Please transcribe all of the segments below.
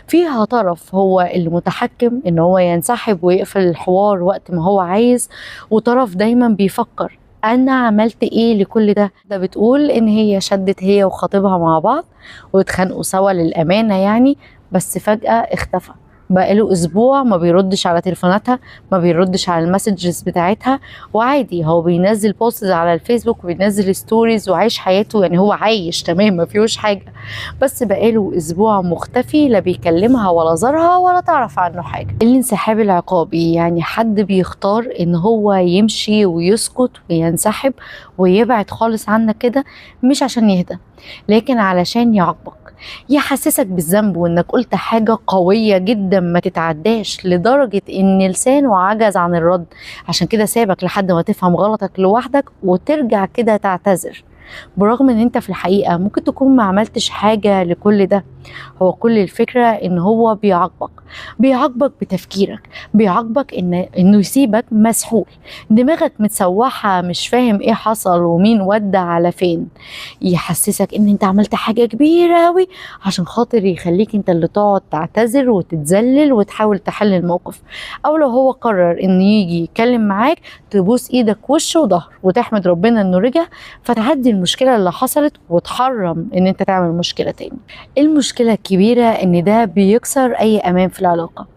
فيها طرف هو اللي متحكم ان هو ينسحب ويقفل الحوار وقت ما هو عايز، وطرف دايما بيفكر انا عملت ايه لكل ده بتقول ان هي شدت هي وخطيبها مع بعض واتخانقوا سوا للامانه يعني، بس فجاه اختفى. بقاله اسبوع ما بيردش على تليفوناتها، ما بيردش على المسجز بتاعتها، وعادي هو بينزل بوستز على الفيسبوك وبينزل ستوريز وعايش حياته، يعني هو عايش تمام ما فيهوش حاجه. بس بقاله اسبوع مختفي، لا بيكلمها ولا زارها ولا تعرف عنه حاجه. الانسحاب العقابي يعني حد بيختار ان هو يمشي ويسكت وينسحب ويبعد خالص عنك كده، مش عشان يهدى لكن علشان يعاقبك، يحسسك بالذنب وانك قلت حاجة قوية جدا ما تتعداش لدرجة ان لسانه عجز عن الرد، عشان كده سابك لحد ما تفهم غلطك لوحدك وترجع كده تعتذر، برغم ان انت في الحقيقة ممكن تكون ما عملتش حاجة لكل ده. هو كل الفكرة ان هو بيعاقبك بتفكيرك، بيعاقبك انه يسيبك مسحول، دماغك متسوحة مش فاهم ايه حصل ومين ودى على فين، يحسسك ان انت عملت حاجة كبيرة اوي عشان خاطر يخليك انت اللي تقعد تعتذر وتتذلل وتحاول تحل الموقف. او لو هو قرر انه يجي يتكلم معاك تبوس ايدك وش وظهر وتحمد ربنا انه رجع، فتعدي المشكلة اللي حصلت وتحرم ان انت تعمل مشكلة تاني. المشكلة الكبيرة ان ده بيكسر اي امان في العلاقة،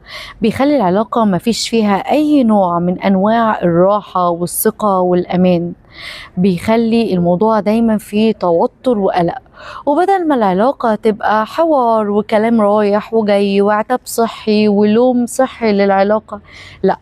بيخلي العلاقة مفيش فيها اي نوع من انواع الراحة والثقة والامان، بيخلي الموضوع دايما فيه توتر وقلق. وبدل ما العلاقة تبقى حوار وكلام رايح وجاي وعتاب صحي ولوم صحي للعلاقة، لا،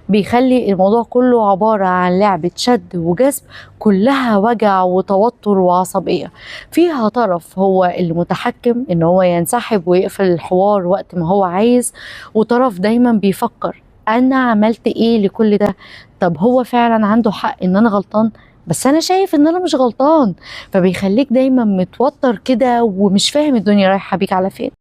بيخلي الموضوع كله عبارة عن لعبة شد وجذب كلها وجع وتوتر وعصبية. فيها طرف هو اللي متحكم ان هو ينسحب ويقفل الحوار وقت ما هو عايز، وطرف دايما بيفكر انا عملت ايه لكل ده، طب هو فعلا عنده حق ان انا غلطان بس انا شايف ان انا مش غلطان، فبيخليك دايما متوتر كده ومش فاهم الدنيا رايحة بيك على فين.